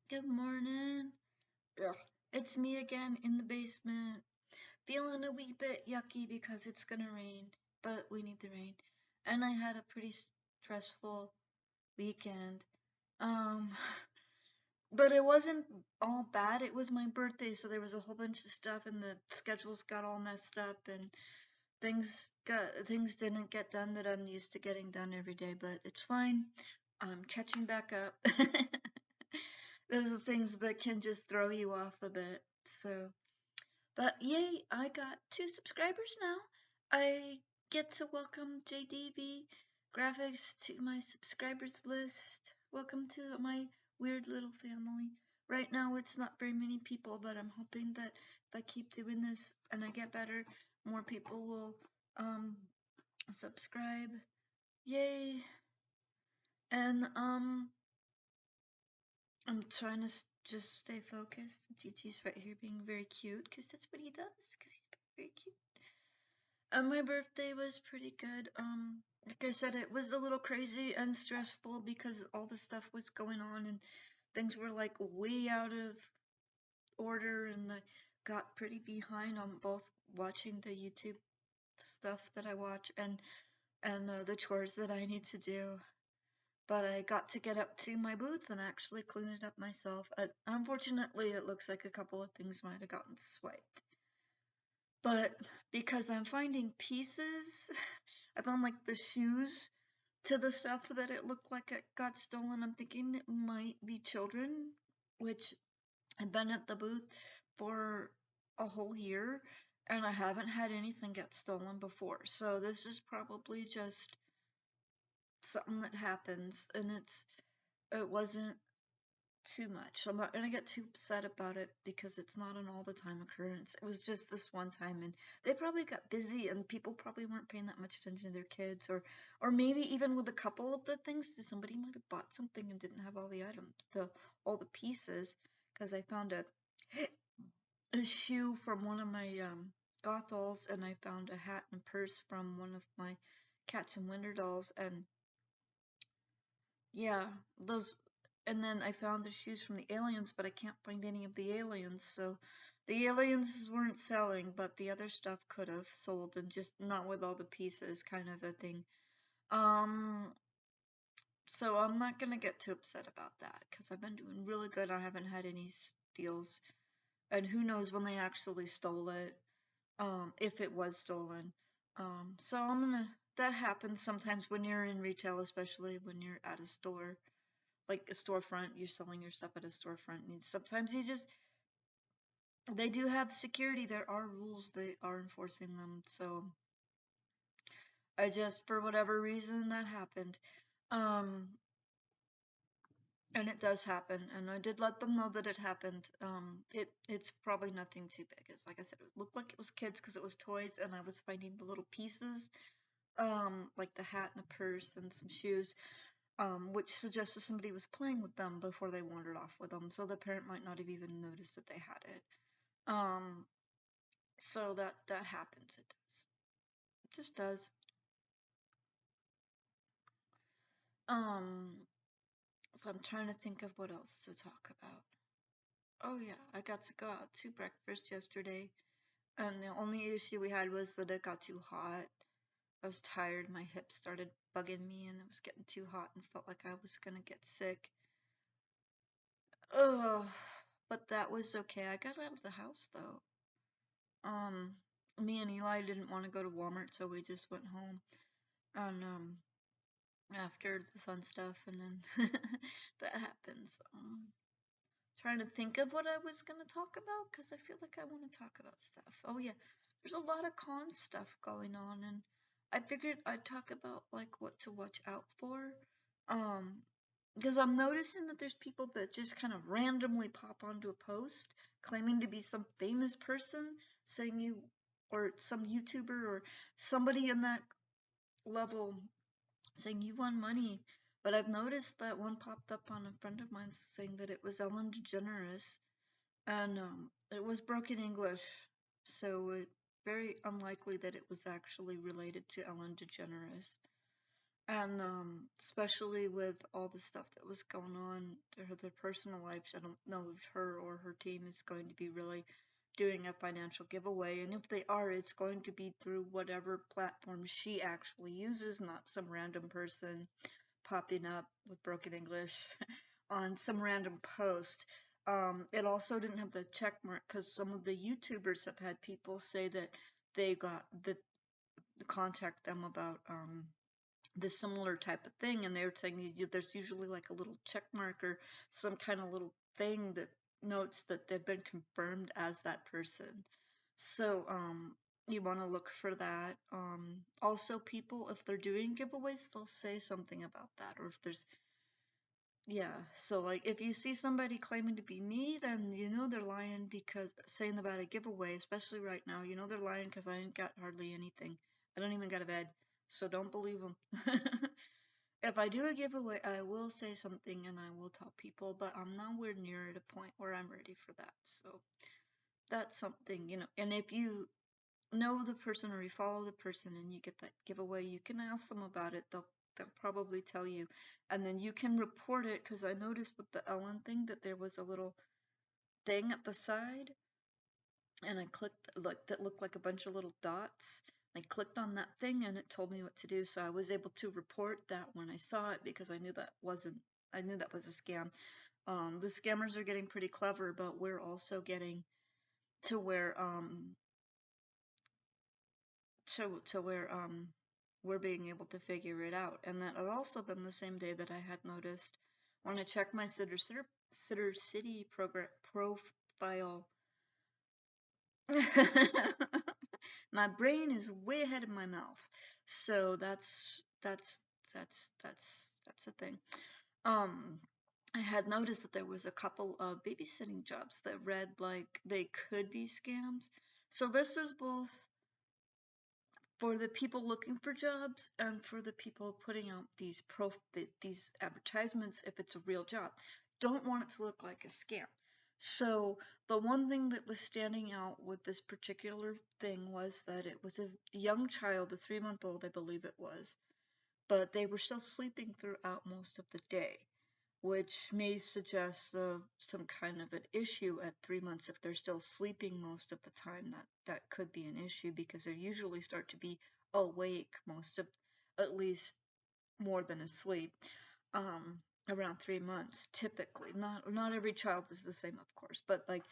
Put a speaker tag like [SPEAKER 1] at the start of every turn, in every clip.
[SPEAKER 1] Good morning. Ugh. It's me again in the basement. Feeling a wee bit yucky because it's gonna rain, but we need the rain. And I had a pretty stressful weekend. Um, but it wasn't all bad. It was my birthday, so there was a whole bunch of stuff, and the schedules got all messed up, and things didn't get done that I'm used to getting done every day. But it's fine. I'm catching back up. Those are things that can just throw you off a bit. So, but yay, I got 2 subscribers now. I get to welcome JDV Graphics to my subscribers list. Welcome to my weird little family. Right now, it's not very many people, but I'm hoping that if I keep doing this and I get better, more people will um subscribe. Yay! And I'm trying to just stay focused. Gigi's right here being very cute because that's what he does. Because he's very cute. My birthday was pretty good. Like I said, it was a little crazy and stressful because all the stuff was going on and things were like way out of order, and I got pretty behind on both watching the YouTube stuff that I watch and the chores that I need to do. But I got to get up to my booth and actually clean it up myself. Unfortunately, it looks like a couple of things might have gotten swiped. But because I'm finding pieces, I found like the shoes to the stuff that it looked like it got stolen. I'm thinking it might be children, which I've been at the booth for a whole year and I haven't had anything get stolen before. So this is probably just something that happens, and it wasn't too much. I'm not gonna get too upset about it because it's not an all the time occurrence. It was just this one time, and they probably got busy, and people probably weren't paying that much attention to their kids, or maybe even with a couple of the things, somebody might have bought something and didn't have all the items, all the pieces. Because I found a shoe from one of my goth dolls, and I found a hat and purse from one of my cats and winter dolls, and yeah, those. And then I found the shoes from the aliens, but I can't find any of the aliens. So the aliens weren't selling, but the other stuff could have sold, and just not with all the pieces, kind of a thing. Um, so I'm not gonna get too upset about that because I've been doing really good. I haven't had any steals, and who knows when they actually stole it, if it was stolen. So I'm gonna. That happens sometimes when you're in retail, especially when you're at a store like a storefront, you're selling your stuff at a storefront, and sometimes they do have security. There are rules, they are enforcing them. So I just, for whatever reason, that happened. Um, and it does happen, and I did let them know that it happened. It's probably nothing too big. It's like I said, it looked like it was kids because it was toys, and I was finding the little pieces, like the hat and the purse and some shoes, which suggested somebody was playing with them before they wandered off with them, so the parent might not have even noticed that they had it. Um, so that happens. It does. It just does. Um, so I'm trying to think of what else to talk about. Oh yeah, I got to go out to breakfast yesterday, and the only issue we had was that it got too hot. I was tired. My hips started bugging me, and it was getting too hot, and felt like I was gonna get sick. Ugh. But that was okay. I got out of the house though. Um, Me and Eli didn't want to go to Walmart, so we just went home. And after the fun stuff, and then that happens. Trying to think of what I was gonna talk about because I feel like I want to talk about stuff. Oh yeah, there's a lot of con stuff going on, and I figured I'd talk about like what to watch out for. Um, because I'm noticing that there's people that just kind of randomly pop onto a post claiming to be some famous person, saying you, or some YouTuber or somebody in that level, saying you won money. But I've noticed that one popped up on a friend of mine saying that it was Ellen DeGeneres, and it was broken English, so it very unlikely that it was actually related to Ellen DeGeneres. And especially with all the stuff that was going on to their personal lives, I don't know if her or her team is going to be really doing a financial giveaway. And if they are, it's going to be through whatever platform she actually uses, not some random person popping up with broken English on some random post. It also didn't have the check mark because some of the YouTubers have had people say that they got the contact them about this similar type of thing, and they were saying there's usually like a little check mark or some kind of little thing that notes that they've been confirmed as that person. So you want to look for that. Also, people, if they're doing giveaways, they'll say something about that, or if there's yeah, so like if you see somebody claiming to be me, then you know they're lying because saying about a giveaway, especially right now, you know they're lying because I ain't got hardly anything. I don't even got a bed, so don't believe them. If I do a giveaway, I will say something and I will tell people, but I'm nowhere near at a point where I'm ready for that. So that's something, you know. And if you know the person or you follow the person and you get that giveaway, you can ask them about it. They'll probably tell you, and then you can report it. Because I noticed with the Ellen thing that there was a little thing at the side, and I clicked like that looked like a bunch of little dots. I clicked on that thing and it told me what to do, so I was able to report that when I saw it because I knew that wasn't. I knew that was a scam. The scammers are getting pretty clever, but we're also getting to where we're being able to figure it out. And that had also been the same day that I had noticed when I checked my Sitter City program profile. My brain is way ahead of my mouth, so that's a thing. Um, I had noticed that there was a couple of babysitting jobs that read like they could be scams. So this is both for the people looking for jobs and for the people putting out these advertisements if it's a real job. Don't want it to look like a scam. So the one thing that was standing out with this particular thing was that it was a young child, a 3-month-old, I believe it was, but they were still sleeping throughout most of the day, which may suggest some kind of an issue at 3 months. If they're still sleeping most of the time, that could be an issue because they usually start to be awake most of, at least more than asleep, around 3 months typically. Not every child is the same, of course, but like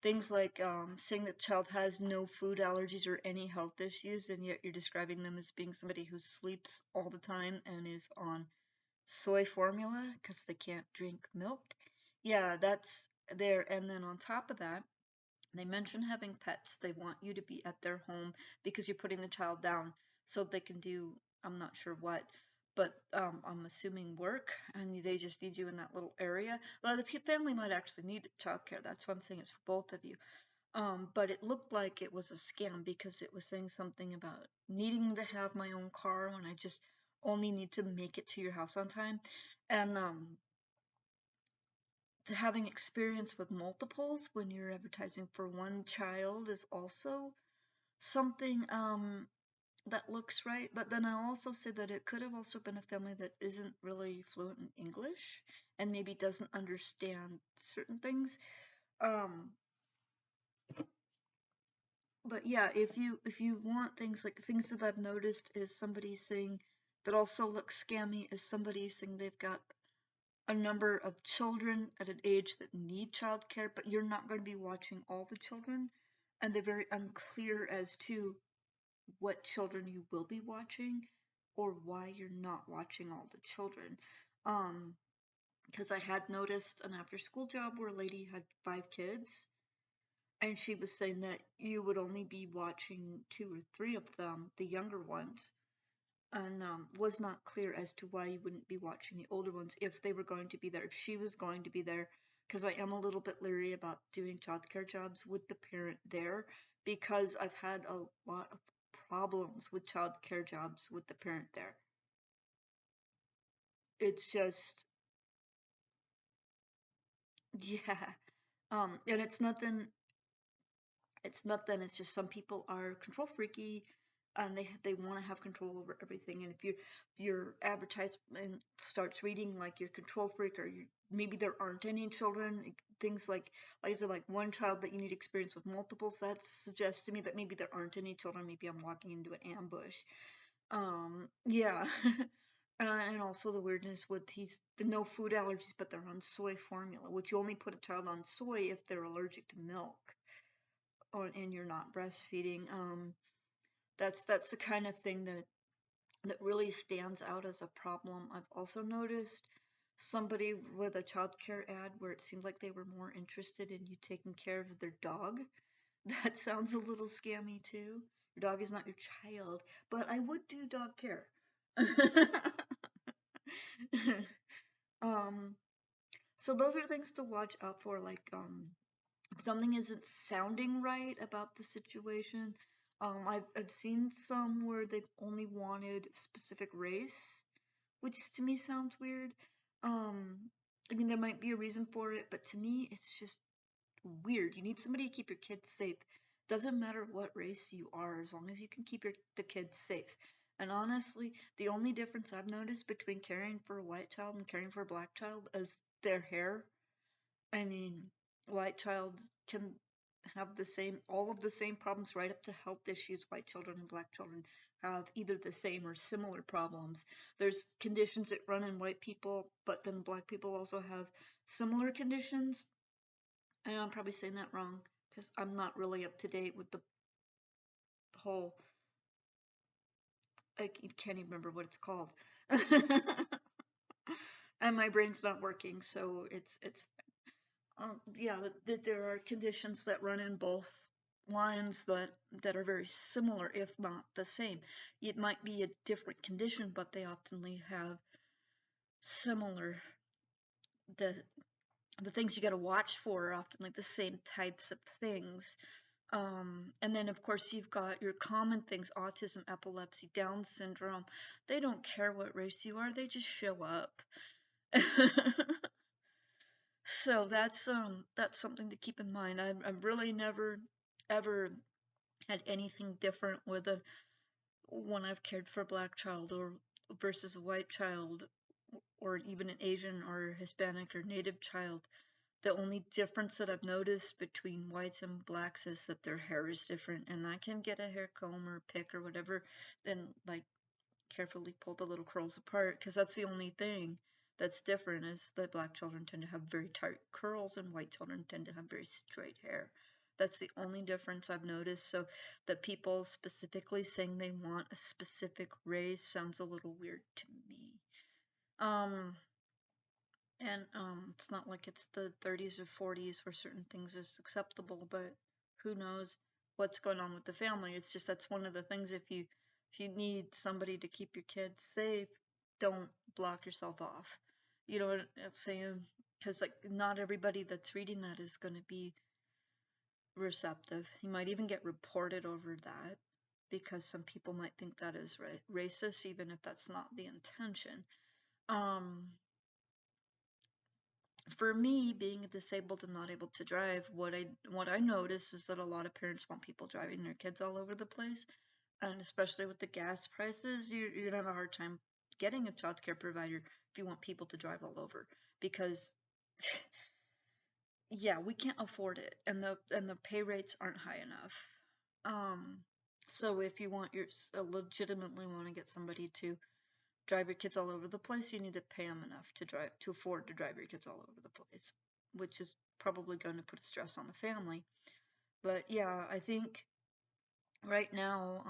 [SPEAKER 1] things like saying that child has no food allergies or any health issues, and yet you're describing them as being somebody who sleeps all the time and is on soy formula because they can't drink milk. Yeah, that's there. And then on top of that, they mention having pets. They want you to be at their home because you're putting the child down so they can do, I'm not sure what, but I'm assuming work, and they just need you in that little area. Well, the family might actually need childcare. That's why I'm saying it's for both of you. But it looked like it was a scam because it was saying something about needing to have my own car when I just only need to make it to your house on time. And to having experience with multiples when you're advertising for one child is also something that looks right. But then I also said that it could have also been a family that isn't really fluent in English and maybe doesn't understand certain things. Um, but yeah, if you want things like things that I've noticed is somebody saying that also looks scammy is somebody saying they've got a number of children at an age that need childcare, but you're not going to be watching all the children, and they're very unclear as to what children you will be watching or why you're not watching all the children. Um, because I had noticed an after school job where a lady had 5 kids, and she was saying that you would only be watching 2 or 3 of them, the younger ones, and was not clear as to why you wouldn't be watching the older ones if they were going to be there, if she was going to be there, because I am a little bit leery about doing childcare jobs with the parent there because I've had a lot of problems with childcare jobs with the parent there. It's just, yeah. And it's nothing, it's just some people are control freaky and they want to have control over everything. And if your advertisement starts reading like you're control freak, or maybe there aren't any children, things like I said, like one child, but you need experience with multiples, that suggests to me that maybe there aren't any children. Maybe I'm walking into an ambush. Yeah. And also the weirdness with the no food allergies, but they're on soy formula, which you only put a child on soy if they're allergic to milk, and you're not breastfeeding. That's the kind of thing that really stands out as a problem. I've also noticed somebody with a childcare ad where it seemed like they were more interested in you taking care of their dog. That sounds a little scammy too. Your dog is not your child, but I would do dog care. um, so those are things to watch out for, like if something isn't sounding right about the situation. I've seen some where they've only wanted specific race, which to me sounds weird. Um, I mean, there might be a reason for it, but to me, it's just weird. You need somebody to keep your kids safe. Doesn't matter what race you are, as long as you can keep the kids safe. And honestly, the only difference I've noticed between caring for a white child and caring for a black child is their hair. I mean, white child can have all of the same problems, right up to health issues. White children and black children have either the same or similar problems. There's conditions that run in white people, but then black people also have similar conditions. I know I'm probably saying that wrong because I'm not really up to date with the whole. I can't even remember what it's called, and my brain's not working, so it's yeah, that there are conditions that run in both lines that are very similar, if not the same. It might be a different condition, but they often have similar the the things you got to watch for are often like the same types of things. And then of course you've got your common things: autism, epilepsy, Down syndrome. They don't care what race you are; they just show up. So that's something to keep in mind. I've really never ever had anything different with a when I've cared for a black child or versus a white child, or even an Asian or Hispanic or Native child. The only difference that I've noticed between whites and blacks is that their hair is different, and I can get a hair comb or pick or whatever, then like carefully pull the little curls apart, because that's the only thing that's different, is that black children tend to have very tight curls and white children tend to have very straight hair. That's the only difference I've noticed. So that people specifically saying they want a specific race sounds a little weird to me. Um, and it's not like it's the 30s or 40s where certain things is acceptable, but who knows what's going on with the family. It's just that's one of the things. If you need somebody to keep your kids safe, don't block yourself off. You know what I'm saying? Because like not everybody that's reading that is going to be receptive. You might even get reported over that because some people might think that is racist, even if that's not the intention. Um, for me, being disabled and not able to drive, what I notice is that a lot of parents want people driving their kids all over the place, and especially with the gas prices, you're gonna have a hard time getting a child care provider if you want people to drive all over, because yeah, we can't afford it, and the pay rates aren't high enough. Um, so if you legitimately want to get somebody to drive your kids all over the place, you need to pay them enough to afford to drive your kids all over the place, which is probably going to put stress on the family. But yeah, I think right now,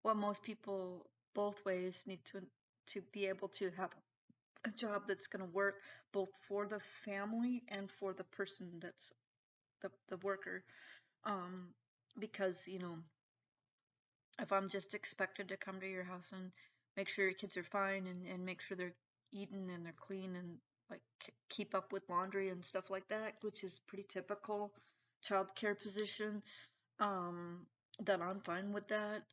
[SPEAKER 1] what most people both ways need to be able to have a job that's going to work both for the family and for the person that's the worker. Um, because if I'm just expected to come to your house and make sure your kids are fine, and make sure they're eaten and they're clean, and like keep up with laundry and stuff like that, which is pretty typical childcare position, um, then I'm fine with that.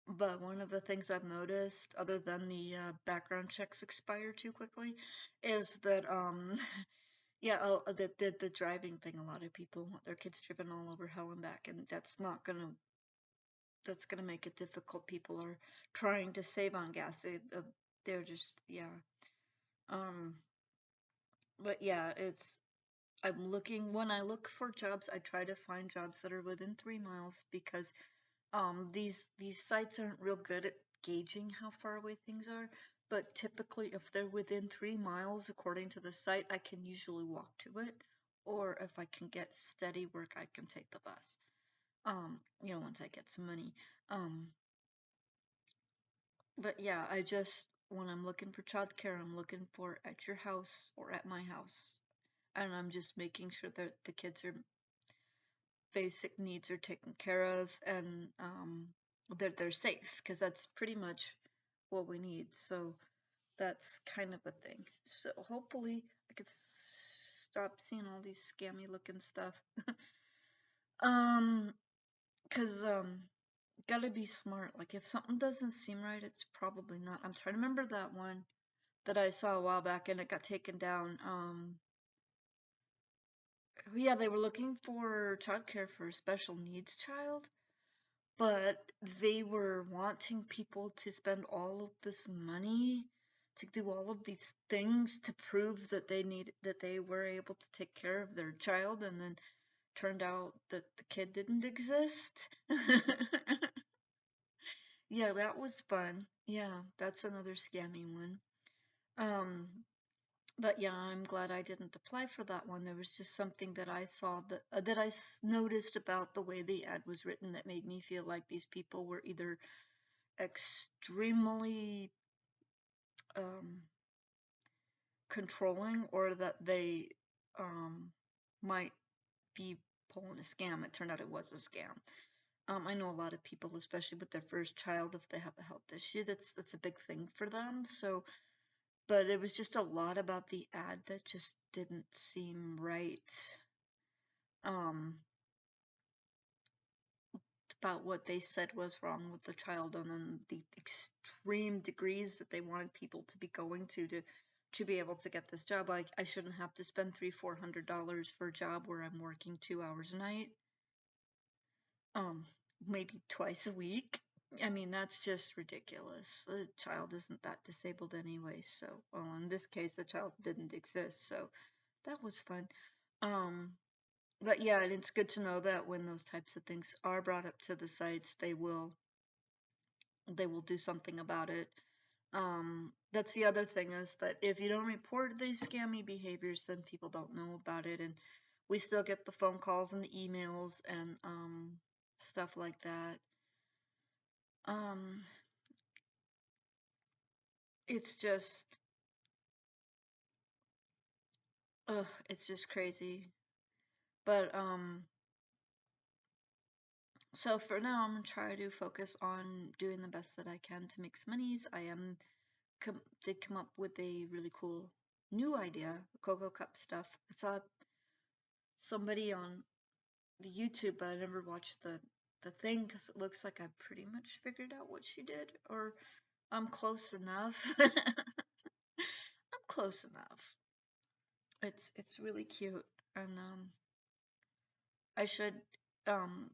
[SPEAKER 1] But one of the things I've noticed, other than the background checks expire too quickly, is that yeah, the driving thing. A lot of people want their kids driven all over hell and back, and that's not gonna that's gonna make it difficult. People are trying to save on gas. They're just, yeah. Um, but yeah, I'm looking, when I look for jobs, I try to find jobs that are within 3 miles, because these sites aren't real good at gauging how far away things are. But typically, if they're within 3 miles, according to the site, I can usually walk to it. Or if I can get steady work, I can take the bus. Once I get some money. Um, but yeah, when I'm looking for childcare, I'm looking for at your house or at my house. And I'm just making sure that the kids' basic needs are taken care of, and that they're safe, because that's pretty much what we need. So that's kind of a thing. So hopefully I could stop seeing all these scammy looking stuff. um, cause gotta be smart. Like, if something doesn't seem right, it's probably not. I'm trying to remember that one that I saw a while back and it got taken down. Yeah, they were looking for childcare for a special needs child, but they were wanting people to spend all of this money to do all of these things to prove that they were able to take care of their child, and then turned out that the kid didn't exist. Yeah, that was fun. Yeah, that's another scammy one. Um, but yeah, I'm glad I didn't apply for that one. There was just something that I saw that noticed about the way the ad was written that made me feel like these people were either extremely um, controlling, or that they might be pulling a scam. It turned out it was a scam. I know a lot of people, especially with their first child, if they have a health issue, that's a big thing for them. So, but it was just a lot about the ad that just didn't seem right. Um, about what they said was wrong with the child, and then the extreme degrees that they wanted people to be going to be able to get this job. I shouldn't have to spend $300-$400 for a job where I'm working 2 hours a night, um, maybe twice a week. I mean, that's just ridiculous. The child isn't that disabled anyway, so, well, in this case, the child didn't exist, so that was fun. Um, but yeah, and it's good to know that when those types of things are brought up to the sites, they will do something about it. That's the other thing, is that if you don't report these scammy behaviors, then people don't know about it, and we still get the phone calls and the emails and stuff like that. Um, it's just, ugh, it's just crazy. But so for now, I'm gonna try to focus on doing the best that I can to make some monies. I did come up with a really cool new idea, Cocoa Cup stuff. I saw somebody on the YouTube, but I never watched the thing, because it looks like I pretty much figured out what she did, or I'm close enough. I'm close enough. It's really cute, and I should um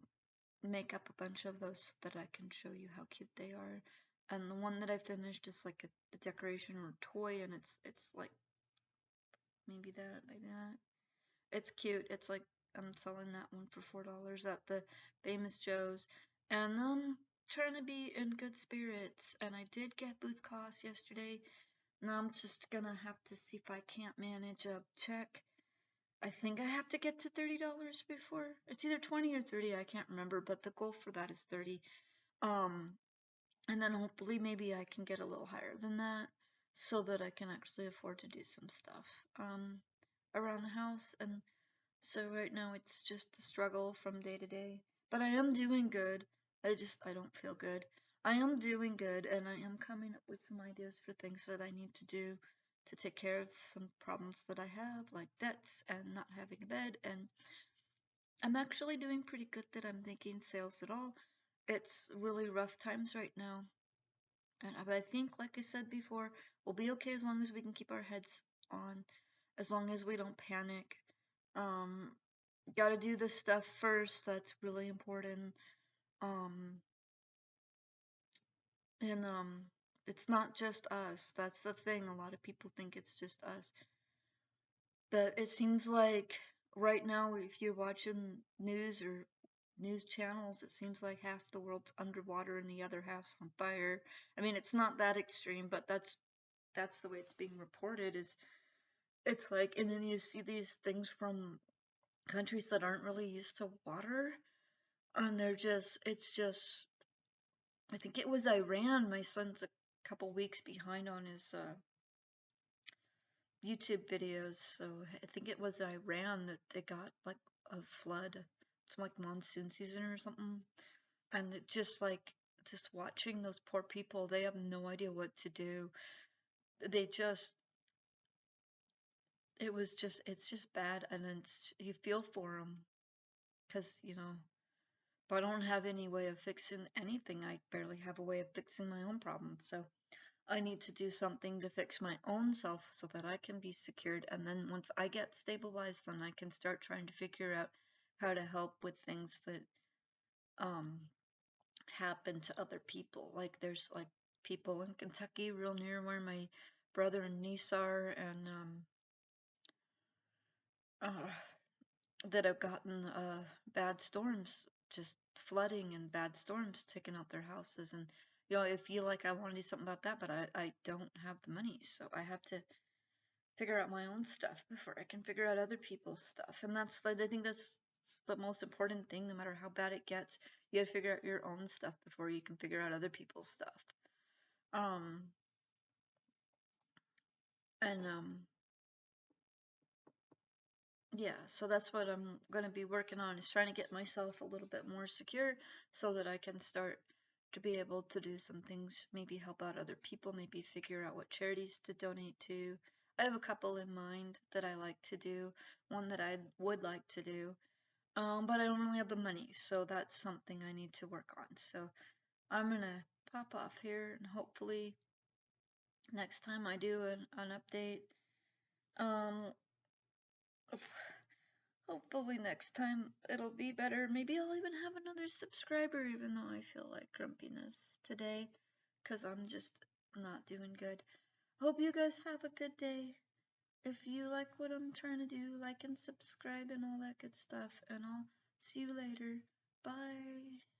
[SPEAKER 1] make up a bunch of those so that I can show you how cute they are. And the one that I finished is like a decoration or a toy, and it's like maybe that, like that. It's cute. It's like I'm selling that one for $4 at the Famous Joe's, and trying to be in good spirits. And I did get booth costs yesterday. Now I'm just gonna have to see if I can't manage a check. I think I have to get to $30 before. It's either 20 or 30, I can't remember, but the goal for that is 30. Um, and then hopefully maybe I can get a little higher than that, so that I can actually afford to do some stuff around the house. And so right now it's just a struggle from day to day. But I am doing good. I don't feel good. I am doing good, and I am coming up with some ideas for things that I need to do to take care of some problems that I have, like debts and not having a bed. And I'm actually doing pretty good that I'm making sales at all. It's really rough times right now. And I think, like I said before, we'll be okay as long as we can keep our heads on, as long as we don't panic. Um, Gotta do this stuff first. That's really important. Um, And it's not just us. That's the thing. A lot of people think it's just us. But it seems like right now, if you're watching news or news channels, it seems like half the world's underwater and the other half's on fire. I mean, it's not that extreme, but that's the way it's being reported. Is it's like, and then you see these things from countries that aren't really used to water, and it's just. I think it was Iran. My son's a couple weeks behind on his YouTube videos, so I think it was Iran that they got like a flood. It's like monsoon season or something. And it just watching those poor people, they have no idea what to do. They just it's just bad, and then you feel for them because if I don't have any way of fixing anything, I barely have a way of fixing my own problems. So I need to do something to fix my own self so that I can be secured. And then once I get stabilized, then I can start trying to figure out how to help with things that um happen to other people. Like there's like people in Kentucky real near where my brother and niece are, and uh that have gotten bad storms, just flooding and bad storms taking out their houses. And I feel like I want to do something about that, but I don't have the money, so I have to figure out my own stuff before I can figure out other people's stuff. And I think that's the most important thing. No matter how bad it gets, you gotta figure out your own stuff before you can figure out other people's stuff. Um, and yeah, so that's what I'm gonna be working on, is trying to get myself a little bit more secure so that I can start to be able to do some things, maybe help out other people, maybe figure out what charities to donate to. I have a couple in mind that I like to do, one that I would like to do, but I don't really have the money, so that's something I need to work on. So I'm gonna pop off here, and hopefully next time I do an update, um, hopefully next time it'll be better. Maybe I'll even have another subscriber, even though I feel like grumpiness today, because I'm just not doing good. Hope you guys have a good day. If you like what I'm trying to do, like and subscribe and all that good stuff, and I'll see you later. Bye.